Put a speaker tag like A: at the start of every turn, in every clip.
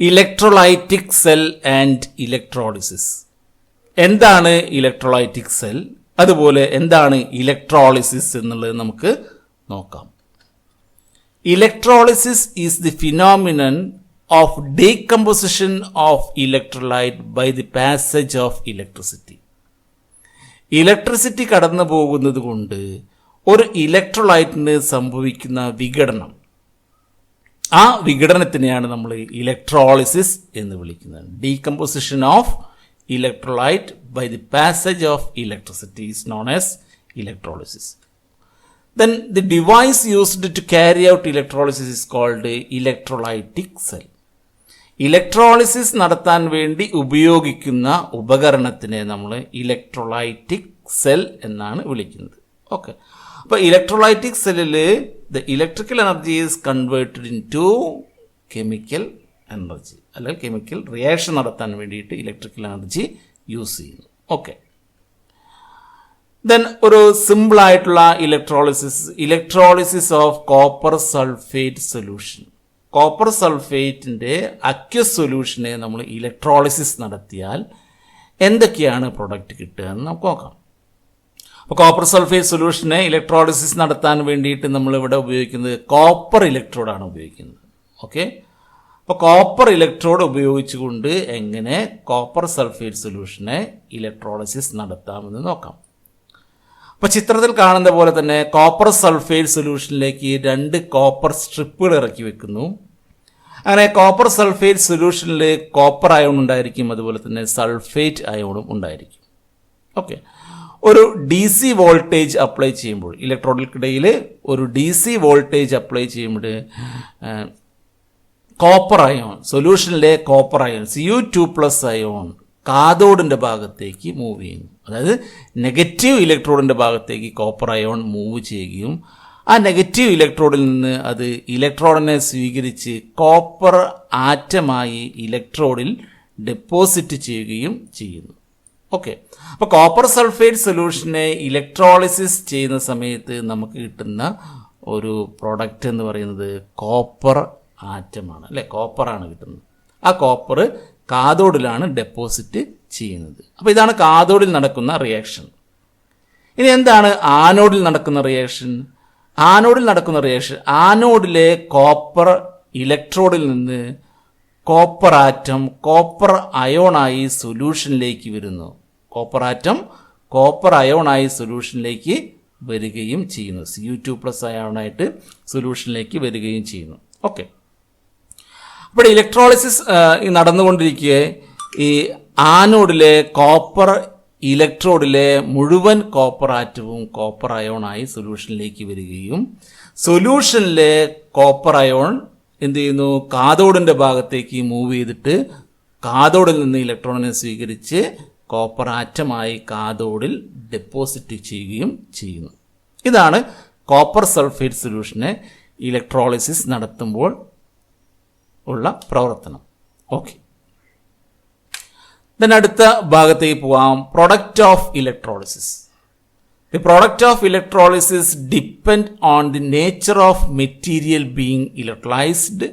A: Electrolytic cell and electrolysis. എന്താണ് electrolytic cell, അതുപോലെ എന്താണ് ഇലക്ട്രോളിസിസ് എന്നുള്ളത് നമുക്ക് നോക്കാം. Electrolysis is the phenomenon of decomposition of electrolyte by the passage of electricity. Electricity കടന്നു പോകുന്നത് കൊണ്ട് ഒരു ഇലക്ട്രോലൈറ്റിന് സംഭവിക്കുന്ന വിഘടനം, ആ വിഘടനത്തിനെയാണ് നമ്മൾ ഇലക്ട്രോളിസിസ് എന്ന് വിളിക്കുന്നത്. Decomposition of electrolyte by the passage of electricity is known as electrolysis. Then the device used to carry out electrolysis is called electrolytic cell. Electrolysis നടത്താൻ വേണ്ടി ഉപയോഗിക്കുന്ന ഉപകരണത്തിനെ നമ്മൾ ഇലക്ട്രോലൈറ്റിക് സെൽ എന്നാണ് വിളിക്കുന്നത്. ഓക്കെ, അപ്പോൾ ഇലക്ട്രോലൈറ്റിക് സെല്ലിൽ the electrical energy is converted into chemical energy, അല്ലെങ്കിൽ chemical reaction നടത്താൻ വേണ്ടിയിട്ട് ഇലക്ട്രിക്കൽ എനർജി യൂസ് ചെയ്യുന്നു. ഓക്കെ, ദെൻ ഒരു സിമ്പിൾ ആയിട്ടുള്ള electrolysis of copper sulphate solution. Copper സൾഫേറ്റിൻ്റെ അക്വസ് സൊല്യൂഷനെ നമ്മൾ ഇലക്ട്രോളിസിസ് നടത്തിയാൽ എന്തൊക്കെയാണ് പ്രൊഡക്റ്റ് കിട്ടുക എന്ന് നമുക്ക് നോക്കാം. അപ്പോൾ കോപ്പർ സൾഫേറ്റ് സൊല്യൂഷനെ ഇലക്ട്രോളിസിസ് നടത്താൻ വേണ്ടിയിട്ട് നമ്മൾ ഇവിടെ ഉപയോഗിക്കുന്നത് കോപ്പർ ഇലക്ട്രോഡാണ് ഉപയോഗിക്കുന്നത്. ഓക്കെ, അപ്പോൾ കോപ്പർ ഇലക്ട്രോഡ് ഉപയോഗിച്ചുകൊണ്ട് എങ്ങനെ കോപ്പർ സൾഫേറ്റ് സൊല്യൂഷനെ ഇലക്ട്രോളിസിസ് നടത്താമെന്ന് നോക്കാം. അപ്പോൾ ചിത്രത്തിൽ കാണുന്ന പോലെ തന്നെ കോപ്പർ സൾഫേറ്റ് സൊല്യൂഷനിലേക്ക് 2 കോപ്പർ സ്ട്രിപ്പുകൾ ഇറക്കി വെക്കുന്നു. അങ്ങനെ കോപ്പർ സൾഫേറ്റ് സൊല്യൂഷനിൽ കോപ്പർ അയോൺ ഉണ്ടായിരിക്കും, അതുപോലെ തന്നെ സൾഫേറ്റ് അയോണും ഉണ്ടായിരിക്കും. ഓക്കെ, ഒരു ഡി സി വോൾട്ടേജ് അപ്ലൈ ചെയ്യുമ്പോൾ, ഇലക്ട്രോഡിൽക്കിടയിൽ ഒരു ഡി സി വോൾട്ടേജ് അപ്ലൈ ചെയ്യുമ്പോൾ കോപ്പർ അയോൺ, സൊല്യൂഷനിലെ കോപ്പർ അയോൺ Cu2+ അയോൺ കാഥോഡിൻ്റെ ഭാഗത്തേക്ക് മൂവ് ചെയ്യുന്നു. അതായത് നെഗറ്റീവ് ഇലക്ട്രോഡിൻ്റെ ഭാഗത്തേക്ക് കോപ്പർ അയോൺ മൂവ് ചെയ്യുകയും ആ നെഗറ്റീവ് ഇലക്ട്രോഡിൽ നിന്ന് അത് ഇലക്ട്രോണിനെ സ്വീകരിച്ച് കോപ്പർ ആറ്റമായി ഇലക്ട്രോഡിൽ ഡെപ്പോസിറ്റ് ചെയ്യുകയും ചെയ്യുന്നു. ഓക്കെ, അപ്പോൾ കോപ്പർ സൾഫേറ്റ് സൊല്യൂഷനെ ഇലക്ട്രോളിസിസ് ചെയ്യുന്ന സമയത്ത് നമുക്ക് കിട്ടുന്ന ഒരു പ്രോഡക്റ്റ് എന്ന് പറയുന്നത് കോപ്പർ ആറ്റമാണ്, അല്ലെ, കോപ്പറാണ് കിട്ടുന്നത്. ആ കോപ്പർ കാഥോഡിലാണ് ഡെപ്പോസിറ്റ് ചെയ്യുന്നത്. അപ്പോൾ ഇതാണ് കാഥോഡിൽ നടക്കുന്ന റിയാക്ഷൻ. ഇനി എന്താണ് ആനോഡിൽ നടക്കുന്ന റിയാക്ഷൻ? ആനോഡിലെ കോപ്പർ ഇലക്ട്രോഡിൽ നിന്ന് കോപ്പർ ആറ്റം കോപ്പർ അയോണായി സൊല്യൂഷനിലേക്ക് വരുന്നു. കോപ്പർ ആറ്റം കോപ്പർ അയോണായി സൊല്യൂഷനിലേക്ക് വരികയും ചെയ്യുന്നു. Cu2+ അയോണായിട്ട് സൊല്യൂഷനിലേക്ക് വരികയും ചെയ്യുന്നു. ഓക്കെ, അപ്പോൾ ഇലക്ട്രോളിസിസ് നടന്നുകൊണ്ടിരിക്കെ ഈ ആനോഡിലെ കോപ്പർ ഇലക്ട്രോഡിലെ മുഴുവൻ കോപ്പർ ആറ്റവും കോപ്പർ അയോണായി സൊല്യൂഷനിലേക്ക് വരികയും സൊല്യൂഷനിലെ കോപ്പർ അയോൺ എന്ത് ചെയ്യുന്നു? കാഥോഡിൻ്റെ ഭാഗത്തേക്ക് മൂവ് ചെയ്തിട്ട് കാഥോഡിൽ നിന്ന് ഇലക്ട്രോണിനെ സ്വീകരിച്ച് കോപ്പർ ആറ്റമായി കാഥോഡിൽ ഡെപ്പോസിറ്റ് ചെയ്യുകയും ചെയ്യുന്നു. ഇതാണ് കോപ്പർ സൾഫേറ്റ് സൊല്യൂഷനെ ഇലക്ട്രോളിസിസ് നടത്തുമ്പോൾ ഉള്ള പ്രവർത്തനം. ഓക്കെ, then അടുത്ത ഭാഗത്തേക്ക് പോവാം. Product of electrolysis. The product of electrolysis depend on the nature of material being electrolysed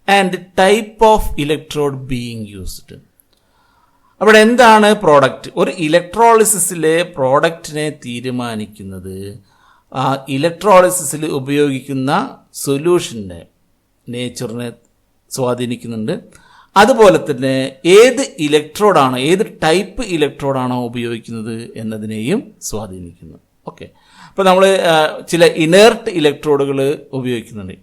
A: and type of electrode being used. അവിടെ എന്താണ് പ്രോഡക്റ്റ്? ഒരു ഇലക്ട്രോളിസിസിലെ പ്രോഡക്റ്റിനെ തീരുമാനിക്കുന്നത് ഇലക്ട്രോളിസിസിൽ ഉപയോഗിക്കുന്ന സൊല്യൂഷൻ്റെ നേച്ചറിനെ സ്വാധീനിക്കുന്നുണ്ട്. അതുപോലെ തന്നെ ഏത് ഇലക്ട്രോഡാണോ, ഏത് ടൈപ്പ് ഇലക്ട്രോഡാണോ ഉപയോഗിക്കുന്നത് എന്നതിനെയും സ്വാധീനിക്കുന്നു. ഓക്കെ, അപ്പോൾ നമ്മൾ ചില ഇനേർട്ട് ഇലക്ട്രോഡുകൾ ഉപയോഗിക്കുന്നുണ്ട്.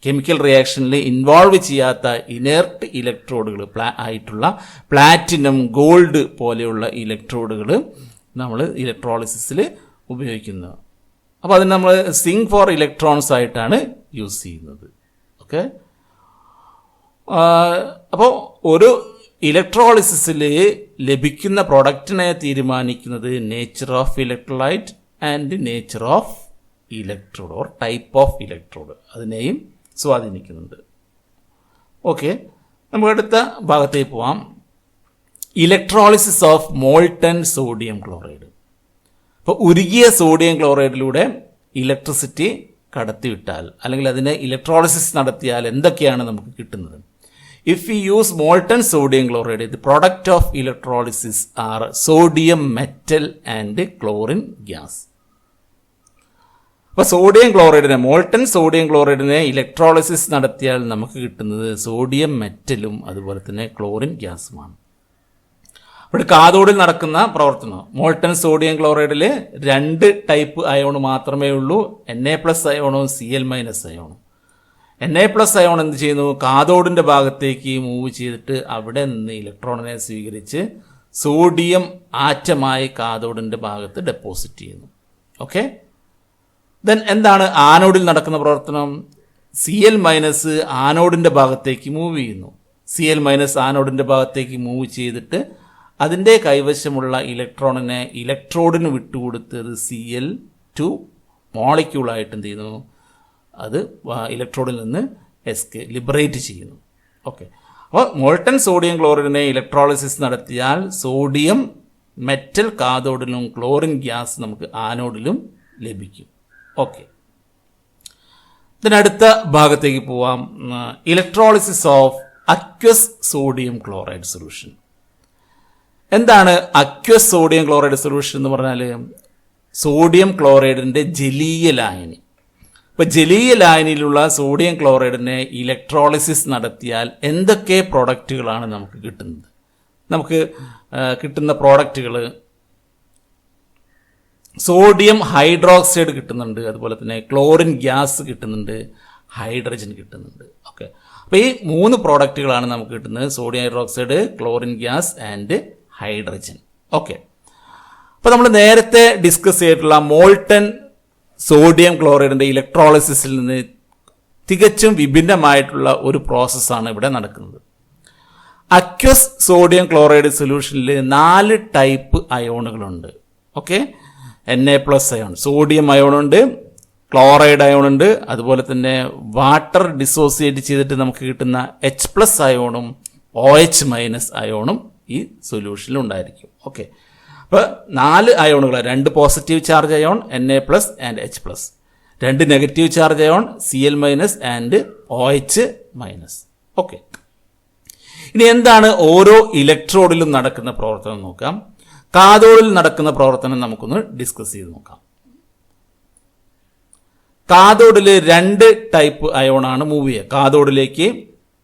A: കെമിക്കൽ റിയാക്ഷനിൽ ഇൻവോൾവ് ചെയ്യാത്ത ഇനേർട്ട് ഇലക്ട്രോഡുകൾ ആയിട്ടുള്ള പ്ലാറ്റിനം, ഗോൾഡ് പോലെയുള്ള ഇലക്ട്രോഡുകൾ നമ്മൾ ഇലക്ട്രോളിസിസിൽ ഉപയോഗിക്കുന്നത്. അപ്പോൾ അതിന് നമ്മൾ സിങ്ക് ഫോർ ഇലക്ട്രോൺസ് ആയിട്ടാണ് യൂസ് ചെയ്യുന്നത്. ഓക്കെ, അപ്പോൾ ഒരു ഇലക്ട്രോളിസിസിൽ ലഭിക്കുന്ന പ്രൊഡക്റ്റിനെ തീരുമാനിക്കുന്നത് nature of electrolyte and nature of electrode or type of electrode, അതിനെയും സ്വാധീനിക്കുന്നുണ്ട്. ഓക്കെ, നമുക്ക് അടുത്ത ഭാഗത്തേക്ക് പോവാം. Electrolysis of molten sodium chloride. അപ്പോൾ ഉരുകിയ സോഡിയം ക്ലോറൈഡിലൂടെ ഇലക്ട്രിസിറ്റി കടത്തിവിട്ടാൽ അല്ലെങ്കിൽ അതിനെ ഇലക്ട്രോളിസിസ് നടത്തിയാൽ എന്തൊക്കെയാണ് നമുക്ക് കിട്ടുന്നത്? If we use molten sodium chloride, the product of electrolysis are sodium metal and chlorine gas. അപ്പോൾ സോഡിയം ക്ലോറൈഡിനെ, മോൾട്ടൺ സോഡിയം ക്ലോറൈഡിനെ ഇലക്ട്രോളിസിസ് നടത്തിയാൽ നമുക്ക് കിട്ടുന്നത് സോഡിയം മെറ്റലും അതുപോലെ തന്നെ ക്ലോറിൻ ഗ്യാസുമാണ്. ഇവിടെ കാഥോഡിൽ നടക്കുന്ന പ്രവർത്തനം, മോൾട്ടൺ സോഡിയം ക്ലോറൈഡിൽ 2 ടൈപ്പ് അയോൺ മാത്രമേ ഉള്ളൂ, Na+ അയോണും Cl- അയോണും. Na+ അയോൺ എന്ത് ചെയ്യുന്നു? കാഥോഡിന്റെ ഭാഗത്തേക്ക് മൂവ് ചെയ്തിട്ട് അവിടെ നിന്ന് ഇലക്ട്രോണിനെ സ്വീകരിച്ച് സോഡിയം ആറ്റമായി കാഥോഡിന്റെ ഭാഗത്ത് ഡെപ്പോസിറ്റ് ചെയ്യുന്നു. ഓക്കെ, ദെൻ എന്താണ് ആനോഡിൽ നടക്കുന്ന പ്രവർത്തനം? Cl- ആനോഡിന്റെ ഭാഗത്തേക്ക് മൂവ് ചെയ്യുന്നു. Cl- ആനോഡിന്റെ ഭാഗത്തേക്ക് മൂവ് ചെയ്തിട്ട് അതിൻ്റെ കൈവശമുള്ള ഇലക്ട്രോണിനെ ഇലക്ട്രോഡിന് വിട്ടുകൊടുത്തത് Cl2 മോളിക്യൂളായിട്ട് എന്ത് ചെയ്യുന്നു? അത് ഇലക്ട്രോഡിൽ നിന്ന് ലിബറേറ്റ് ചെയ്യുന്നു. ഓക്കെ, അപ്പോൾ മോൾട്ടൺ സോഡിയം ക്ലോറൈഡിനെ ഇലക്ട്രോളിസിസ് നടത്തിയാൽ സോഡിയം മെറ്റൽ കാഥോഡിലും ക്ലോറിൻ ഗ്യാസ് നമുക്ക് ആനോഡിലും ലഭിക്കും. ഓക്കെ, ഇതിനടുത്ത ഭാഗത്തേക്ക് പോവാം. Electrolysis of aqueous sodium chloride solution. എന്താണ് അക്വസ് സോഡിയം ക്ലോറൈഡ് സൊല്യൂഷൻ എന്ന് പറഞ്ഞാൽ? സോഡിയം ക്ലോറൈഡിന്റെ ജലീയ ലായനി. ഇപ്പൊ ജലീയ ലായനിയിലുള്ള സോഡിയം ക്ലോറൈഡിനെ ഇലക്ട്രോളിസിസ് നടത്തിയാൽ എന്തൊക്കെ പ്രോഡക്റ്റുകളാണ് നമുക്ക് കിട്ടുന്നത്? നമുക്ക് കിട്ടുന്ന പ്രോഡക്റ്റുകൾ സോഡിയം ഹൈഡ്രോക്സൈഡ് കിട്ടുന്നുണ്ട്, അതുപോലെ തന്നെ ക്ലോറിൻ ഗ്യാസ് കിട്ടുന്നുണ്ട്, ഹൈഡ്രജൻ കിട്ടുന്നുണ്ട്. ഓക്കെ, അപ്പോൾ ഈ 3 പ്രോഡക്റ്റുകളാണ് നമുക്ക് കിട്ടുന്നത്: sodium hydroxide, chlorine gas and hydrogen. Okay, അപ്പോൾ നമ്മൾ നേരത്തെ ഡിസ്കസ് ചെയ്തിട്ടുള്ള മോൾട്ടൺ സോഡിയം ക്ലോറൈഡിന്റെ ഇലക്ട്രോളിസിസിൽ നിന്ന് തികച്ചും വിഭിന്നമായിട്ടുള്ള ഒരു പ്രോസസ്സാണ് ഇവിടെ നടക്കുന്നത്. അക്വസ് സോഡിയം ക്ലോറൈഡ് സൊല്യൂഷനിൽ 4 ടൈപ്പ് അയോണുകളുണ്ട്. ഓക്കെ, Na+ അയോൺ, സോഡിയം അയോണുണ്ട്, ക്ലോറൈഡ് അയോണുണ്ട്, അതുപോലെ തന്നെ വാട്ടർ ഡിസോസിയേറ്റ് ചെയ്തിട്ട് നമുക്ക് കിട്ടുന്ന H+ അയോണും OH- അയോണും ഈ സൊല്യൂഷനിൽ ഉണ്ടായിരിക്കും. ഓക്കെ, അപ്പോൾ 4 അയോണുകൾ, 2 positive charge ion Na+ and H+, 2 negative charge ion Cl- and OH-. Okay, ഇനി എന്താണ് ഓരോ ഇലക്ട്രോഡിലും നടക്കുന്ന പ്രവർത്തനം നോക്കാം. കാഥോഡിൽ നടക്കുന്ന പ്രവർത്തനം നമുക്കൊന്ന് ഡിസ്കസ് ചെയ്ത് നോക്കാം. കാഥോഡിൽ 2 ടൈപ്പ് അയോണാണ് മൂവ് ചെയ്യുക. കാഥോഡിലേക്ക്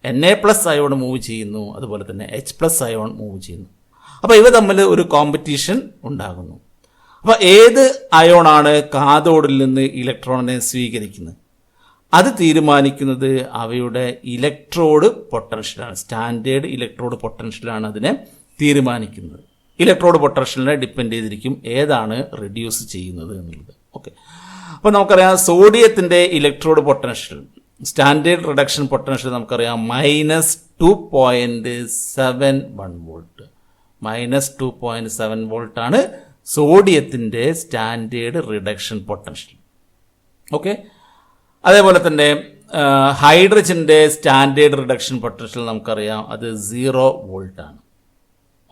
A: Na+ അയോൺ മൂവ് ചെയ്യുന്നു, അതുപോലെ തന്നെ H+ അയോൺ മൂവ് ചെയ്യുന്നു. അപ്പോൾ ഇവ തമ്മിൽ ഒരു കോമ്പറ്റീഷൻ ഉണ്ടാകുന്നു. അപ്പോൾ ഏത് അയോണാണ് കാഥോഡിൽ നിന്ന് ഇലക്ട്രോണിനെ സ്വീകരിക്കുന്നത് അത് തീരുമാനിക്കുന്നത് അവയുടെ ഇലക്ട്രോഡ് പൊട്ടൻഷ്യലാണ്. സ്റ്റാൻഡേർഡ് ഇലക്ട്രോഡ് പൊട്ടൻഷ്യലാണ് അതിനെ തീരുമാനിക്കുന്നത്. ഇലക്ട്രോഡ് പൊട്ടൻഷ്യലിനെ ഡിപ്പെൻഡ് ചെയ്തിരിക്കും ഏതാണ് റെഡ്യൂസ് ചെയ്യുന്നത് എന്നുള്ളത്. ഓക്കെ, അപ്പോൾ നമുക്കറിയാം സോഡിയത്തിന്റെ electrode potential, standard reduction potential നമുക്കറിയാം -2.71 വോൾട്ട്. -2.7 വോൾട്ട് ആണ് സോഡിയത്തിന്റെ സ്റ്റാൻഡേർഡ് റിഡക്ഷൻ പൊട്ടൻഷ്യൽ. ഓക്കെ, അതേപോലെ തന്നെ ഹൈഡ്രജന്റെ സ്റ്റാൻഡേർഡ് റിഡക്ഷൻ പൊട്ടൻഷ്യൽ നമുക്കറിയാം അത് 0 വോൾട്ട് ആണ്.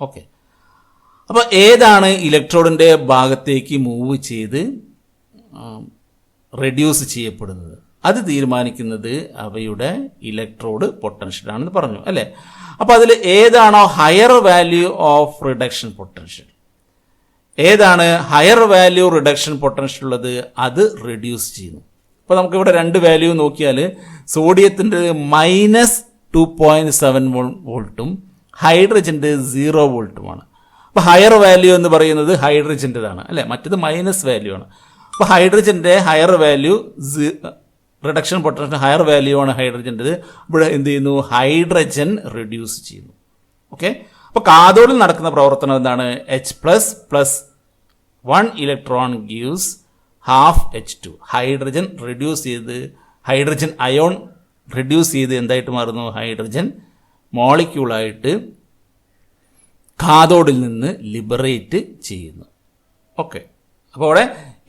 A: ഓക്കെ, അപ്പോൾ ഏതാണ് ഇലക്ട്രോഡിന്റെ ഭാഗത്തേക്ക് മൂവ് ചെയ്ത് റെഡ്യൂസ് ചെയ്യപ്പെടുന്നത് അത് തീരുമാനിക്കുന്നത് അവയുടെ ഇലക്ട്രോഡ് പൊട്ടൻഷ്യലാണെന്ന് പറഞ്ഞു അല്ലേ. അപ്പോൾ അതിൽ ഏതാണോ higher value of reduction potential, ഏതാണ് ഹയർ വാല്യൂ റിഡക്ഷൻ പൊട്ടൻഷ്യൽ ഉള്ളത് അത് റെഡ്യൂസ് ചെയ്യുന്നു. അപ്പോൾ നമുക്കിവിടെ 2 വാല്യൂ നോക്കിയാൽ സോഡിയത്തിൻ്റെ -2.7 വോൾട്ടും ഹൈഡ്രജൻ്റെ 0 വോൾട്ടുമാണ്. അപ്പോൾ ഹയർ വാല്യൂ എന്ന് പറയുന്നത് ഹൈഡ്രജൻ്റെതാണ് അല്ലേ, മറ്റത് മൈനസ് വാല്യൂ ആണ്. അപ്പോൾ ഹൈഡ്രജൻ്റെ higher value reduction potential higher value ആണ് ഹൈഡ്രജൻ്റെത്. ഇവിടെ എന്ത് ചെയ്യുന്നു? ഹൈഡ്രജൻ റെഡ്യൂസ് ചെയ്യുന്നു. ഓക്കെ, അപ്പോൾ കാഥോഡിൽ നടക്കുന്ന പ്രവർത്തനം എന്താണ്? H+ + 1 electron gives ½ H2. Hydrogen reduce ചെയ്ത് ഹൈഡ്രജൻ അയോൺ റെഡ്യൂസ് ചെയ്ത് എന്തായിട്ട് മാറുന്നു? ഹൈഡ്രജൻ മോളിക്യൂളായിട്ട് കാഥോഡിൽ നിന്ന് ലിബറേറ്റ് ചെയ്യുന്നു. ഓക്കെ, അപ്പോൾ അവിടെ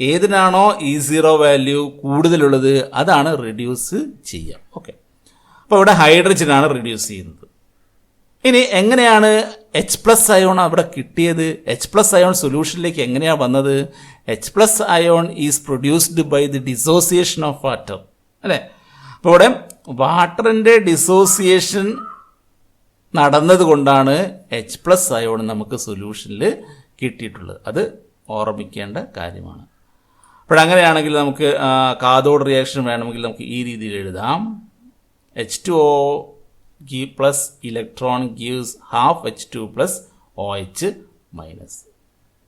A: ഏതിനാണോ E0 വാല്യൂ കൂടുതലുള്ളത് അതാണ് റെഡ്യൂസ് ചെയ്യുക. ഓക്കെ, അപ്പോൾ ഇവിടെ ഹൈഡ്രജനാണ് റെഡ്യൂസ് ചെയ്യുന്നത്. ഇനി എങ്ങനെയാണ് H+ അയോൺ അവിടെ കിട്ടിയത്? H+ അയോൺ സൊല്യൂഷനിലേക്ക് എങ്ങനെയാണ് വന്നത്? H+ ion is produced by the dissociation of water അല്ലേ. അപ്പോൾ ഇവിടെ വാട്ടറിൻ്റെ ഡിസോസിയേഷൻ നടന്നതുകൊണ്ടാണ് H+ അയോൺ നമുക്ക് സൊല്യൂഷനിൽ കിട്ടിയിട്ടുള്ളത്. അത് ഓർമ്മിക്കേണ്ട കാര്യമാണ്. അപ്പോഴങ്ങനെയാണെങ്കിൽ നമുക്ക് കാഥോഡ് റിയാക്ഷൻ വേണമെങ്കിൽ നമുക്ക് ഈ രീതിയിൽ എഴുതാം. H2O plus electron gives half H2 plus OH minus.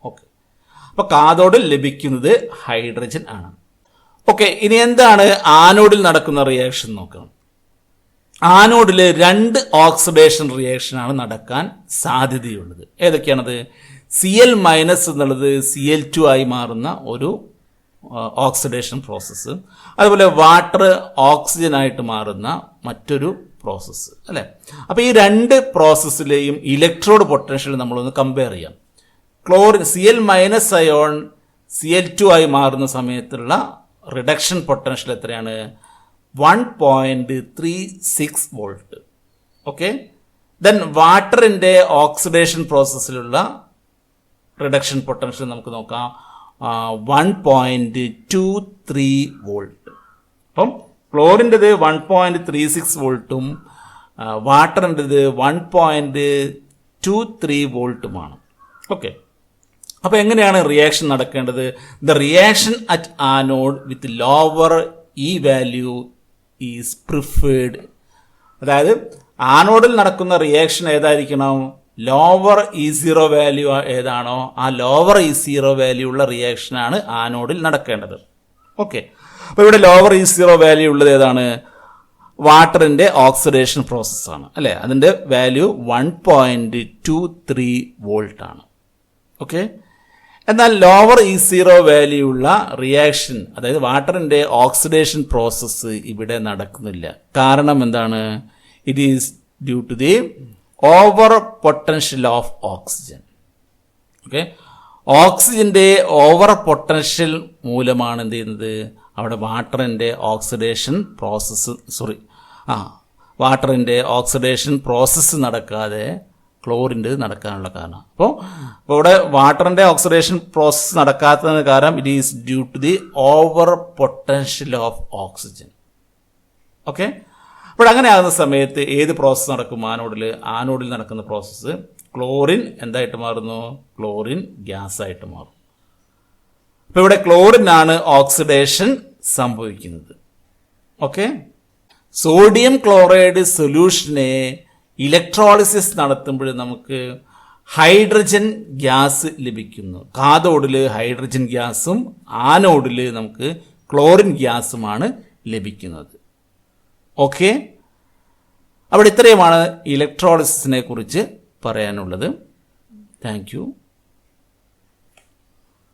A: Okay, അപ്പോൾ കാഥോഡിൽ ലഭിക്കുന്നത് ഹൈഡ്രജൻ ആണ്. ഓക്കെ, ഇനി എന്താണ് ആനോഡിൽ നടക്കുന്ന റിയാക്ഷൻ നോക്കാം. ആനോഡിൽ 2 ഓക്സിഡേഷൻ റിയാക്ഷനാണ് നടക്കാൻ സാധ്യതയുള്ളത്. ഏതൊക്കെയാണത്? Cl- എന്നുള്ളത് Cl2 ആയി മാറുന്ന ഒരു ഓക്സിഡേഷൻ പ്രോസസ്സ്, അതുപോലെ വാട്ടർ ഓക്സിജൻ ആയിട്ട് മാറുന്ന മറ്റൊരു പ്രോസസ്സ് അല്ലേ. അപ്പോൾ ഈ 2 പ്രോസസ്സിലെയും ഇലക്ട്രോഡ് പൊട്ടൻഷ്യൽ നമ്മളൊന്ന് കമ്പയർ ചെയ്യാം. Cl- അയോൺ Cl2 ആയി മാറുന്ന സമയത്തുള്ള റിഡക്ഷൻ പൊട്ടൻഷ്യൽ എത്രയാണ്? 1.36 വോൾട്ട്. ഓക്കെ, ദെൻ വാട്ടറിൻ്റെ ഓക്സിഡേഷൻ പ്രോസസ്സിലുള്ള റിഡക്ഷൻ പൊട്ടൻഷ്യൽ നമുക്ക് നോക്കാം, 1.23 വോൾട്ട്. അപ്പം ക്ലോറിൻ്റെത് 1.36 വോൾട്ടും വാട്ടറിൻ്റെത് 1.23 വോൾട്ടുമാണ്. ഓക്കെ, അപ്പോൾ എങ്ങനെയാണ് റിയാക്ഷൻ നടക്കേണ്ടത്? The reaction at anode with lower E value is preferred. അതായത് ആനോഡിൽ നടക്കുന്ന റിയാക്ഷൻ ഏതായിരിക്കണം? ലോവർ E0 വാല്യൂ ഏതാണോ ആ ലോവർ E0 വാല്യൂ ഉള്ള റിയാക്ഷനാണ് ആനോഡിൽ നടക്കേണ്ടത്. ഓക്കെ, അപ്പോൾ ഇവിടെ ലോവർ E0 വാല്യൂ ഉള്ളത് ഏതാണ്? വാട്ടറിൻ്റെ ഓക്സിഡേഷൻ പ്രോസസ്സാണ് അല്ലേ. അതിൻ്റെ വാല്യൂ 1.23 വോൾട്ട് ആണ്. ഓക്കെ, എന്നാൽ ലോവർ E0 വാല്യൂ ഉള്ള റിയാക്ഷൻ, അതായത് വാട്ടറിൻ്റെ ഓക്സിഡേഷൻ പ്രോസസ്സ് ഇവിടെ നടക്കുന്നില്ല. കാരണം എന്താണ്? It is due to the over potential of oxygen. Okay, ഓക്സിജൻ്റെ ഓവർ പൊട്ടൻഷ്യൽ മൂലമാണ് എന്ത് ചെയ്യുന്നത്? അവിടെ വാട്ടറിൻ്റെ ഓക്സിഡേഷൻ പ്രോസസ്സ് നടക്കാതെ ക്ലോറിൻ്റെ നടക്കാനുള്ള കാരണം. അപ്പോൾ ഇവിടെ വാട്ടറിൻ്റെ ഓക്സിഡേഷൻ പ്രോസസ്സ് നടക്കാത്തതിന് കാരണം it is due to the over potential of oxygen. Okay, അപ്പോൾ അങ്ങനെ ആകുന്ന സമയത്ത് ഏത് പ്രോസസ്സ് നടക്കും? ആനോഡിൽ നടക്കുന്ന പ്രോസസ്സ് ക്ലോറിൻ എന്തായിട്ട് മാറുന്നു? ക്ലോറിൻ ഗ്യാസ് ആയിട്ട് മാറും. അപ്പോൾ ഇവിടെ ക്ലോറിനാണ് ഓക്സിഡേഷൻ സംഭവിക്കുന്നത്. ഓക്കെ, സോഡിയം ക്ലോറൈഡ് സൊല്യൂഷനെ ഇലക്ട്രോളിസിസ് നടത്തുമ്പോൾ നമുക്ക് ഹൈഡ്രജൻ ഗ്യാസ് ലഭിക്കുന്നു. കാഥോഡിൽ ഹൈഡ്രജൻ ഗ്യാസും ആനോഡിൽ നമുക്ക് ക്ലോറിൻ ഗ്യാസുമാണ് ലഭിക്കുന്നത്. ഓക്കെ, അവിടെ ഇത്രയുമാണ് ഇലക്ട്രോളിസിസിനെ കുറിച്ച് പറയാനുള്ളത്. Thank you.